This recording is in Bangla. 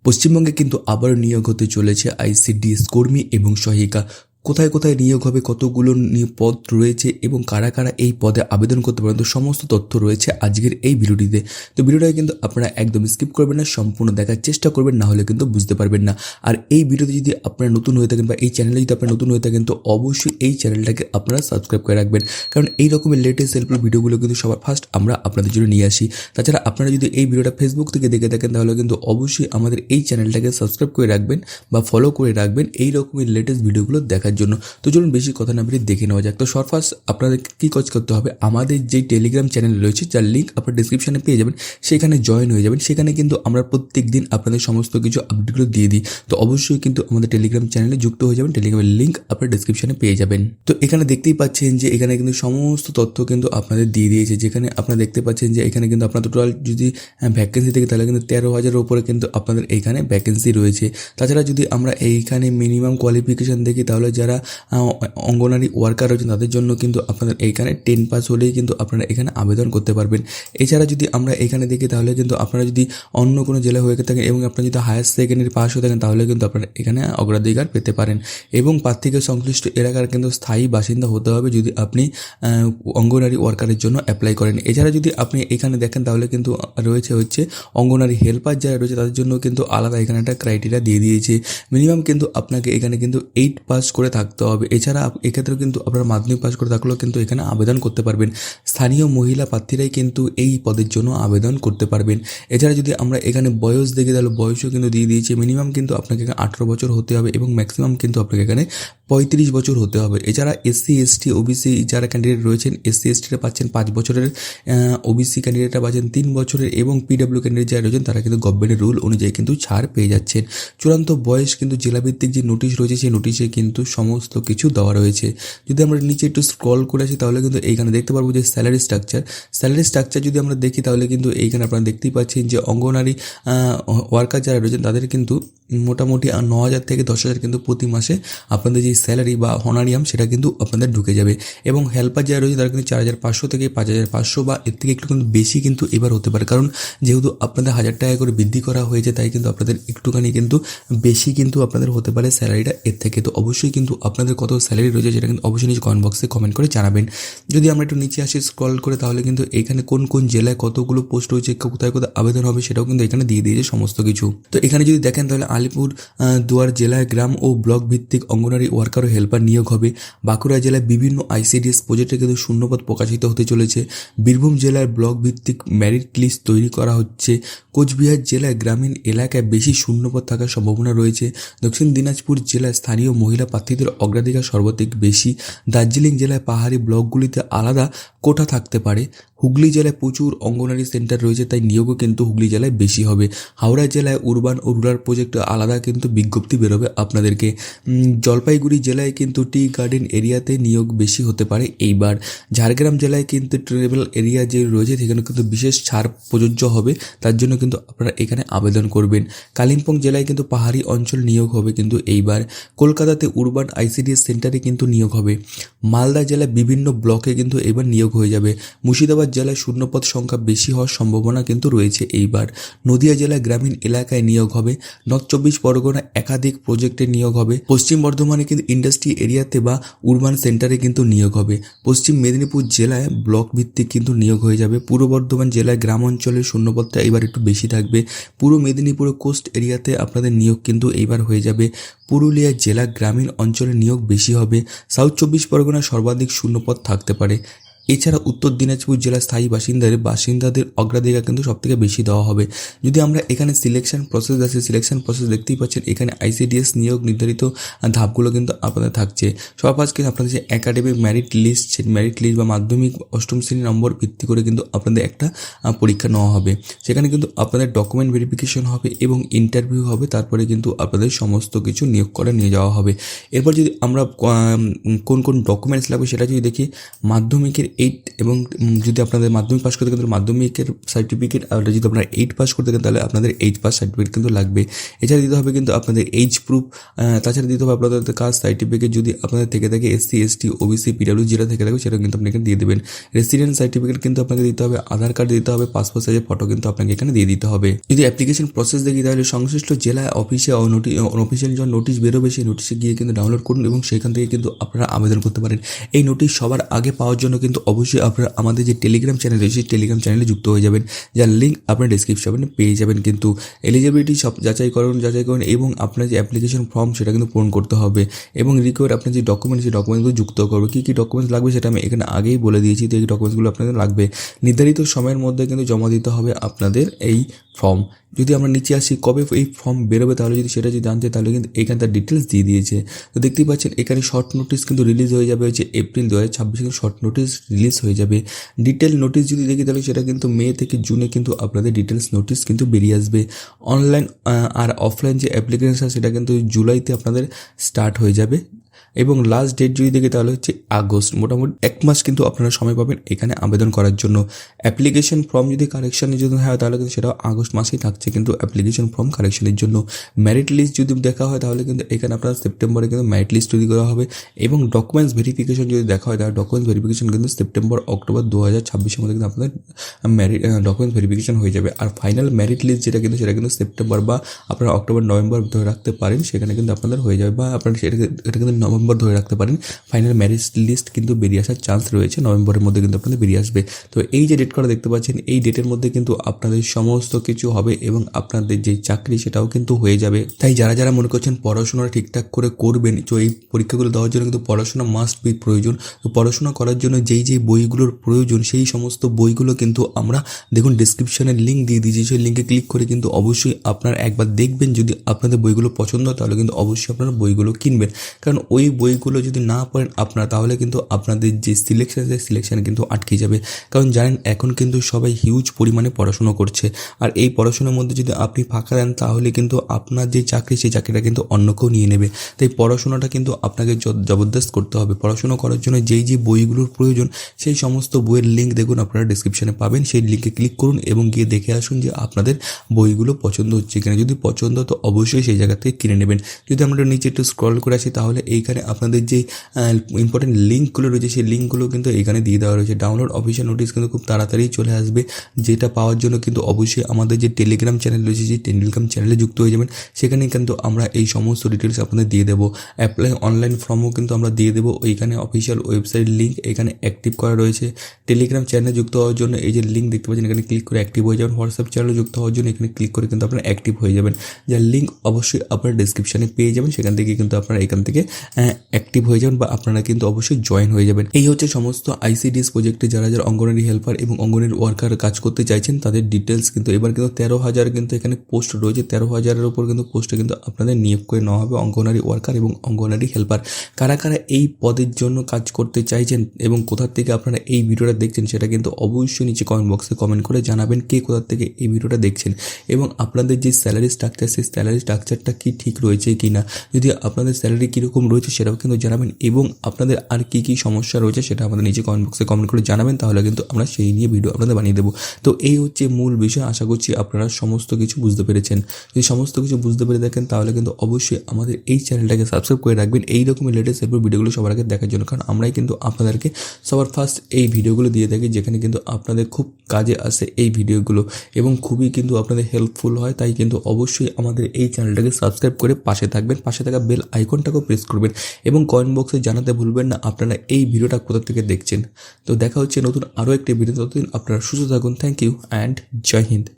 পশ্চিমবঙ্গে কিন্তু আবারও নিয়োগ হতে চলেছে আইসিডিএস কর্মী এবং সহায়িকা। কোথায় কোথায় নিয়োগ হবে, কতগুলো পদ রয়েছে এবং কারা কারা এই পদে আবেদন করতে পারেন, তো সমস্ত তথ্য রয়েছে আজকের এই ভিডিওটিতে। তো ভিডিওটাকে কিন্তু আপনারা একদম স্কিপ করবেন না, সম্পূর্ণ দেখার চেষ্টা করবেন, না হলে কিন্তু বুঝতে পারবেন না। আর এই ভিডিওতে যদি আপনারা নতুন হয়ে থাকেন বা এই চ্যানেলে যদি আপনারা নতুন হয়ে থাকেন, তো অবশ্যই এই চ্যানেলটাকে আপনারা সাবস্ক্রাইব করে রাখবেন, কারণ এই রকমের লেটেস্ট হেল্পফুল ভিডিওগুলো কিন্তু সবার ফার্স্ট আমরা আপনাদের জন্য নিয়ে আসি। তাছাড়া আপনারা যদি এই ভিডিওটা ফেসবুক থেকে দেখে থাকেন, তাহলে কিন্তু অবশ্যই আমাদের এই চ্যানেলটাকে সাবস্ক্রাইব করে রাখবেন বা ফলো করে রাখবেন এই রকমের লেটেস্ট ভিডিওগুলো দেখার জন্য। তো চলুন বেশি কথা না বলে দেখে নেওয়া যাক। তো ফার্স্ট আপনাদের কী কাজ করতে হবে, আমাদের যেই টেলিগ্রাম চ্যানেল রয়েছে, যার লিঙ্ক আপনার ডিসক্রিপশনে পেয়ে যাবেন, সেখানে জয়েন হয়ে যাবেন। সেখানে কিন্তু আমরা প্রত্যেক দিন আপনাদের সমস্ত কিছু আপডেটগুলো দিয়ে দিই। তো অবশ্যই কিন্তু আমাদের টেলিগ্রাম চ্যানেলে যুক্ত হয়ে যাবেন, টেলিগ্রামের লিঙ্ক আপনার ডিসক্রিপশনে পেয়ে যাবেন। তো এখানে দেখতেই পাচ্ছেন যে এখানে কিন্তু সমস্ত তথ্য কিন্তু আপনাদের দিয়ে দিয়েছে, যেখানে আপনারা দেখতে পাচ্ছেন যে এখানে কিন্তু আপনার টোটাল যদি ভ্যাকেন্সি থেকে, তাহলে কিন্তু 13,000-এর উপরে কিন্তু আপনাদের এইখানে ভ্যাকেন্সি রয়েছে। তাছাড়া যদি আমরা এইখানে মিনিমাম কোয়ালিফিকেশান দেখি, তাহলে যারা অঙ্গনারী ওয়ার্কার রয়েছেন তাদের জন্য কিন্তু আপনাদের এইখানে 10 পাস হলেই কিন্তু আপনারা এখানে আবেদন করতে পারবেন। এছাড়া যদি আমরা এখানে দেখি, তাহলে কিন্তু আপনারা যদি অন্য কোনো জেলা হয়ে থাকেন এবং আপনারা যদি হায়ার সেকেন্ডারি পাস হয়ে থাকেন, তাহলে কিন্তু আপনারা এখানে অগ্রাধিকার পেতে পারেন। এবং প্রার্থীকে সংশ্লিষ্ট এলাকার কিন্তু স্থায়ী বাসিন্দা হতে হবে যদি আপনি অঙ্গনারী ওয়ার্কারের জন্য অ্যাপ্লাই করেন। এছাড়া যদি আপনি এখানে দেখেন, তাহলে কিন্তু রয়েছে অঙ্গনারী হেল্পার যারা রয়েছে তাদের জন্য কিন্তু আলাদা এখানে একটা ক্রাইটেরিয়া দিয়ে দিয়েছে। মিনিমাম কিন্তু আপনাকে এখানে কিন্তু 8 পাস করে থাকতে হবে। এছাড়া এক্ষেত্রেও কিন্তু আপনারা মাধ্যমিক পাস করে থাকলেও কিন্তু এখানে আবেদন করতে পারবেন। স্থানীয় মহিলা প্রার্থীরাই কিন্তু এই পদের জন্য আবেদন করতে পারবেন। এছাড়া যদি আমরা এখানে বয়স দেখি, তাহলে বয়সও কিন্তু দিয়ে দিয়েছে। মিনিমাম কিন্তু আপনাকে এখানে 18 বছর হতে হবে এবং ম্যাক্সিমাম কিন্তু আপনাকে এখানে 35 বছর হতে হবে। এছাড়া এসসি এসটি ওবিসি যারা ক্যান্ডিডেট রয়েছেন, এসসি এসটিরা পাচ্ছেন 5 বছরের, ওবিসি ক্যান্ডিডেটরা পাচ্ছেন 3 বছরের এবং পিডব্লিউ ক্যান্ডিডেট যারা রয়েছেন তারা কিন্তু গভর্নমেন্টের রুল অনুযায়ী কিন্তু ছাড় পেয়ে যাচ্ছেন। চূড়ান্ত বয়স কিন্তু জেলাভিত্তিক যে নোটিশ রয়েছে, সেই নোটিশে কিন্তু সমস্ত কিছু দেওয়া রয়েছে। যদি আমরা নিচে একটু স্ক্রল করে আসি, তাহলে কিন্তু এইখানে দেখতে পারবো যে স্যালারি স্ট্রাকচার যদি আমরা দেখি, তাহলে কিন্তু এইখানে আপনারা দেখতেই পাচ্ছেন যে অঙ্গনারী ওয়ার্কার যারা রয়েছেন তাদের কিন্তু মোটামুটি 9,000 থেকে 10,000 কিন্তু প্রতি মাসে আপনাদের যে স্যালারি বা হনারিয়াম সেটা কিন্তু আপনাদের ঢুকে যাবে। এবং হেল্পার যারা রয়েছে তারা কিন্তু 4,500 থেকে 5,500 বা এর থেকে একটু কিন্তু বেশি কিন্তু এবার হতে পারে, কারণ যেহেতু আপনাদের 1,000 টাকা করে বৃদ্ধি করা হয়েছে, তাই কিন্তু আপনাদের একটুখানি কিন্তু বেশি কিন্তু আপনাদের হতে পারে স্যালারিটা এর থেকে। তো অবশ্যই কিন্তু আপনাদের কত স্যালারি রয়েছে সেটা কিন্তু অবশ্যই নিচে কমেন্ট বক্সে কমেন্ট করে জানাবেন। যদি আমরা একটু নিচে আসি স্ক্রল করে, তাহলে কিন্তু এখানে কোন কোন জেলায় কতগুলো পোস্ট রয়েছে, কোথায় কোথায় আবেদন হবে সেটাও কিন্তু এখানে দিয়ে দিয়েছে সমস্ত কিছু। তো এখানে যদি দেখেন, তাহলে আলিপুর দুয়ার জেলায় গ্রাম ও ব্লক ভিত্তিক অঙ্গনারী ওয়ার্কার ও হেল্পার নিয়োগ হবে। বাঁকুড়া জেলায় বিভিন্ন আইসিডিএস প্রজেক্টে কিন্তু শূন্যপদ প্রকাশিত হতে চলেছে। বীরভূম জেলার ব্লক ভিত্তিক মেরিট লিস্ট তৈরি করা হচ্ছে। কোচবিহার জেলায় গ্রামীণ এলাকায় বেশি শূন্যপদ থাকার সম্ভাবনা রয়েছে। দক্ষিণ দিনাজপুর জেলায় স্থানীয় মহিলা প্রার্থীদের অগ্রাধিকার সর্বাধিক বেশি। দার্জিলিং জেলায় পাহাড়ি ব্লকগুলিতে আলাদা কোটা থাকতে পারে। হুগলি জেলায় প্রচুর অঙ্গনারী সেন্টার রয়েছে, তাই নিয়োগও কিন্তু হুগলি জেলায় বেশি হবে। হাওড়া জেলায় উরবান ও রুরাল প্রজেক্ট আলাদা কিন্তু বিজ্ঞপ্তি বেরোবে আপনাদেরকে। জলপাইগুড়ি জেলায় কিন্তু টি গার্ডেন এরিয়াতে নিয়োগ বেশি হতে পারে এইবার। ঝাড়গ্রাম জেলায় কিন্তু ট্রাইবেল এরিয়া যে রয়েছে সেখানে কিন্তু বিশেষ ছাড় প্রযোজ্য হবে, তার জন্য কিন্তু আপনারা এখানে আবেদন করবেন। কালিম্পং জেলায় কিন্তু পাহাড়ি অঞ্চল নিয়োগ হবে কিন্তু এইবার। কলকাতাতে উরবান আইসিডিএস সেন্টারে কিন্তু নিয়োগ হবে। মালদা জেলায় বিভিন্ন ব্লকে কিন্তু এবার নিয়োগ হয়ে যাবে। মুর্শিদাবাদ জেলায় শূন্যপদ সংখ্যা বেশি হওয়ার সম্ভাবনা কিন্তু রয়েছে এইবার। নদিয়া জেলায় গ্রামীণ এলাকায় নিয়োগ হবে। নর্থ 24 পরগনা একাধিক প্রজেক্টে নিয়োগ হবে। পশ্চিম বর্ধমানে কিন্তু ইন্ডাস্ট্রি এরিয়াতে বা উরবান সেন্টারে কিন্তু নিয়োগ হবে। পশ্চিম মেদিনীপুর জেলায় ব্লক ভিত্তিক কিন্তু নিয়োগ হয়ে যাবে। পূর্ব বর্ধমান জেলায় গ্রাম অঞ্চলের শূন্যপদটা এবার একটু বেশি থাকবে। পূর্ব মেদিনীপুরের কোস্ট এরিয়াতে আপনাদের নিয়োগ কিন্তু এইবার হয়ে যাবে। পুরুলিয়া জেলা গ্রামীণ অঞ্চলে নিয়োগ বেশি হবে। সাউথ 24 পরগনা সর্বাধিক শূন্যপদ থাকতে পারে। এছাড়া উত্তর দিনাজপুর জেলার স্থায়ী বাসিন্দাদের অগ্রাধিকার কিন্তু সবথেকে বেশি দেওয়া হবে। যদি আমরা এখানে সিলেকশন প্রসেস দেখতেই পাচ্ছেন, এখানে আইসিডিএস নিয়োগ নির্ধারিত ধাপগুলো কিন্তু আপনাদের থাকছে। সবার ফার্স্ট কিন্তু আপনাদের যে একাডেমিক মেরিট লিস্ট বা মাধ্যমিক 8ম শ্রেণী নম্বর ভিত্তি করে কিন্তু আপনাদের একটা পরীক্ষা নেওয়া হবে। সেখানে কিন্তু আপনাদের ডকুমেন্ট ভেরিফিকেশন হবে এবং ইন্টারভিউ হবে, তারপরে কিন্তু আপনাদের সমস্ত কিছু নিয়োগ করে নিয়ে যাওয়া হবে। এরপর যদি আমরা কোন কোন ডকুমেন্টস লাগবে সেটা যদি দেখি, মাধ্যমিকের 8 এবং যদি আপনাদের মাধ্যমিক পাস করতে গেলে মাধ্যমিকের সার্টিফিকেট, আর যদি আপনারা 8 পাস করতে গেলে তাহলে আপনাদের 8 পাস সার্টিফিকেট কিন্তু লাগবে। এছাড়া দিতে হবে কিন্তু আপনাদের এজ প্রুফ, তাছাড়া দিতে হবে আপনাদের কাস্ট সার্টিফিকেট যদি আপনাদের থেকে থাকে, SC ST OBC PW যেটা থেকে থাকে সেটা কিন্তু আপনি এখানে দিয়ে দেবেন। রেসিডেন্ট সার্টিফিকেট কিন্তু আপনাকে দিতে হবে, আধার কার্ড দিতে হবে, পাসপোর্ট সাইজের ফটো কিন্তু আপনাকে এখানে দিয়ে দিতে হবে। যদি অ্যাপ্লিকেশন প্রসেস দেখি তাহলে সংশ্লিষ্ট জেলা অফিসে অফিসিয়াল যখন নোটিশ বেরোবে সেই নোটিশে গিয়ে কিন্তু ডাউনলোড করুন এবং সেখান থেকে কিন্তু আপনারা আবেদন করতে পারেন। এই নোটিশ সবার আগে পাওয়ার জন্য কিন্তু অবশ্যই আপনারা আমাদের যে টেলিগ্রাম চ্যানেল রয়েছে সেই টেলিগ্রাম চ্যানেলে যুক্ত হয়ে যাবেন, যার লিঙ্ক আপনার ডেসক্রিপশনে পেয়ে যাবেন। কিন্তু এলিজিবিলিটি সব যাচাই করুন এবং আপনার যে অ্যাপ্লিকেশন ফর্ম সেটা কিন্তু পূরণ করতে হবে এবং রিকোয়ার্ড আপনার যে ডকুমেন্টস সেই ডকুমেন্টগুলো যুক্ত করবে। কী কী ডকুমেন্টস লাগবে সেটা আমি এখানে আগেই বলে দিয়েছি, তো এই ডকুমেন্টসগুলো আপনাদের লাগবে। নির্ধারিত সময়ের মধ্যে কিন্তু জমা দিতে হবে আপনাদের এই ফর্ম। যদি আমরা নিচে আসি কবে এই ফর্ম বেরোবে তাহলে যদি সেটা যদি জানতে তাহলে কিন্তু এখানে তার ডিটেলস দিয়ে দিয়েছে। তো দেখতেই পাচ্ছেন এখানে শর্ট নোটিস কিন্তু রিলিজ হয়ে যাবে হচ্ছে এপ্রিল 2026 কিন্তু শর্ট নোটিস রিলিজ হয়ে যাবে। ডিটেল নোটিস যদি দেখি তাহলে সেটা কিন্তু মে থেকে জুনে কিন্তু আপনাদের ডিটেলস নোটিস কিন্তু বেরিয়ে আসবে। অনলাইন আর অফলাইন যে অ্যাপ্লিকেশন সেটা কিন্তু জুলাইতে আপনাদের স্টার্ট হয়ে যাবে এবং লাস্ট ডেট যদি দেখি তাহলে হচ্ছে আগস্ট। মোটামুটি 1 মাস কিন্তু আপনারা সময় পাবেন এখানে আবেদন করার জন্য। অ্যাপ্লিকেশন ফর্ম যদি কারেকশানের জন্য হয় তাহলে কিন্তু সেটাও আগস্ট মাসেই থাকছে কিন্তু অ্যাপ্লিকেশন ফর্ম কারেকশানের জন্য। মেরিট লিস্ট যদি দেখা হয় তাহলে কিন্তু এখানে আপনার সেপ্টেম্বরে কিন্তু মেরিট লিস্ট তৈরি করা হবে এবং ডকুমেন্টস ভেরিফিকেশন যদি দেখা হয় তাহলে ডকুমেন্টস ভেরিফিকেশন কিন্তু সেপ্টেম্বর অক্টোবর 2026-এর মধ্যে কিন্তু আপনাদের ডকুমেন্টস ভেরিফিকেশন হয়ে যাবে। আর ফাইনাল মেরিট লিস্ট যেটা কিন্তু সেটা কিন্তু সেপ্টেম্বর বা আপনারা অক্টোবর নভেম্বর ধরে রাখতে পারেন, সেখানে কিন্তু আপনাদের হয়ে যাবে, বা আপনারা এটা কিন্তু নভেম্বর ধরে রাখতে পারেন। ফাইনাল মেরিট লিস্ট কিন্তু বেরিয়ে আসার চান্স রয়েছে, নভেম্বরের মধ্যে কিন্তু আপনাদের বেরিয়ে আসবে। তো এই যে ডেট করা দেখতে পাচ্ছেন এই ডেটের মধ্যে কিন্তু আপনাদের সমস্ত কিছু হবে এবং আপনাদের যে চাকরি সেটাও কিন্তু হয়ে যাবে। তাই যারা যারা মনে করছেন পড়াশোনাটা ঠিকঠাক করে করবেন, তো এই পরীক্ষাগুলো দেওয়ার জন্য কিন্তু পড়াশোনা মাস্ট বি প্রয়োজন। তো পড়াশোনা করার জন্য যেই বইগুলোর প্রয়োজন সেই সমস্ত বইগুলো কিন্তু আমরা দেখুন ডিসক্রিপশনের লিঙ্ক দিয়ে দিয়েছি, সেই লিঙ্কে ক্লিক করে কিন্তু অবশ্যই আপনারা একবার দেখবেন। যদি আপনাদের বইগুলো পছন্দ হয় তাহলে কিন্তু অবশ্যই আপনারা বইগুলো কিনবেন, কারণ ওই বইগুলো যদি না পড়েন আপনারা তাহলে কিন্তু আপনাদের যে সিলেকশন কিন্তু আটকে যাবে। কারণ জানেন এখন কিন্তু সবাই হিউজ পরিমাণে পড়াশোনা করছে, আর এই পড়াশোনার মধ্যে যদি আপনি ফাঁকা দেন তাহলে কিন্তু আপনার যে চাকরি সেই চাকরিটা কিন্তু অন্য কেউ নিয়ে নেবে। তাই পড়াশোনাটা কিন্তু আপনাকে জবরদস্ত করতে হবে। পড়াশোনা করার জন্য যেই বইগুলোর প্রয়োজন সেই সমস্ত বইয়ের লিঙ্ক দেখুন আপনারা ডিসক্রিপশনে পাবেন, সেই লিঙ্কে ক্লিক করুন এবং গিয়ে দেখে আসুন যে আপনাদের বইগুলো পছন্দ হচ্ছে কিনা। যদি পছন্দ তো অবশ্যই সেই জায়গা থেকে কিনে নেবেন। যদি আমরা নিচে একটু স্ক্রল করে আসি তাহলে এইখানে আপনাদের যে ইম্পর্টেন্ট লিঙ্কগুলো রয়েছে সেই লিঙ্কগুলো কিন্তু এখানে দিয়ে দেওয়া রয়েছে। ডাউনলোড অফিসিয়াল নোটিস কিন্তু খুব তাড়াতাড়ি চলে আসবে, যেটা পাওয়ার জন্য কিন্তু অবশ্যই আমাদের যে টেলিগ্রাম চ্যানেল রয়েছে সেই টেলিগ্রাম চ্যানেলে যুক্ত হয়ে যাবেন। সেখানে কিন্তু আমরা এই সমস্ত ডিটেলস আপনাদের দিয়ে দেবো। অ্যাপ্লাই অনলাইন ফর্মও কিন্তু আমরা দিয়ে দেবো। ওইখানে অফিসিয়াল ওয়েবসাইট লিঙ্ক এখানে অ্যাক্টিভ করা রয়েছে। টেলিগ্রাম চ্যানেলে যুক্ত হওয়ার জন্য এই যে লিঙ্ক দেখতে পাচ্ছেন এখানে ক্লিক করে অ্যাক্টিভ হয়ে যাবেন। হোয়াটসঅ্যাপ চ্যানেলে যুক্ত হওয়ার জন্য এখানে ক্লিক করে কিন্তু আপনারা অ্যাক্টিভ হয়ে যাবেন, যার লিঙ্ক অবশ্যই আপনারা ডিসক্রিপশনে পেয়ে যাবেন। সেখান থেকে কিন্তু আপনারা এখান থেকে অ্যাক্টিভ হয়ে যাবেন বা আপনারা কিন্তু অবশ্যই জয়েন হয়ে যাবেন। এই হচ্ছে সমস্ত ICDS প্রজেক্টে যারা যারা অঙ্গনওয়াড়ি হেল্পার এবং অঙ্গনওয়াড়ি ওয়ার্কার কাজ করতে চাইছেন তাদের ডিটেলস কিন্তু এবার কিন্তু 13,000 কিন্তু এখানে পোস্ট রয়েছে। 13,000-এর উপর কিন্তু পোস্টে কিন্তু আপনাদের নিয়োগ করে নেওয়া হবে অঙ্গনওয়াড়ি ওয়ার্কার এবং অঙ্গনওয়াড়ি হেল্পার। কারা কারা এই পদের জন্য কাজ করতে চাইছেন এবং কোথা থেকে আপনারা এই ভিডিওটা দেখছেন সেটা কিন্তু অবশ্যই নিচে কমেন্ট বক্সে কমেন্ট করে জানাবেন কে কোথা থেকে এই ভিডিওটা দেখছেন এবং আপনাদের যে স্যালারি স্ট্রাকচার সেই স্যালারি স্ট্রাকচারটা কি ঠিক রয়েছে কি না। যদি আপনাদের স্যালারি কীরকম রয়েছে সেটাও কিন্তু জানাবেন এবং আপনাদের আর কি কি সমস্যা রয়েছে সেটা আমাদের নিচে কমেন্ট বক্সে কমেন্ট করে জানাবেন, তাহলে কিন্তু আমরা সেই নিয়ে ভিডিও আপনাদের বানিয়ে দেবো। তো এই হচ্ছে মূল বিষয়। আশা করছি আপনারা সমস্ত কিছু বুঝতে পেরেছেন। যদি সমস্ত কিছু বুঝতে পেরে দেখেন তাহলে কিন্তু অবশ্যই আমাদের এই চ্যানেলটাকে সাবস্ক্রাইব করে রাখবেন এই রকমের লেটেস্ট হেল্পফুল ভিডিওগুলো সবার আগে দেখার জন্য, কারণ আমরাই কিন্তু আপনাদেরকে সবার ফার্স্ট এই ভিডিওগুলো দিয়ে থাকি যেখানে কিন্তু আপনাদের খুব কাজে আসে এই ভিডিওগুলো এবং খুবই কিন্তু আপনাদের হেল্পফুল হয়। তাই কিন্তু অবশ্যই আমাদের এই চ্যানেলটাকে সাবস্ক্রাইব করে পাশে থাকবেন, পাশে থাকা বেল আইকনটাকেও প্রেস করবেন এবং কমেন্ট বক্সে জানাতে ভুলবেন না আপনারা এই ভিডিওটা কোথা থেকে দেখছেন। তো দেখা হচ্ছে নতুন আরও একটি ভিডিও, ততদিন আপনারা সুস্থ থাকুন। Thank you and Jai Hind.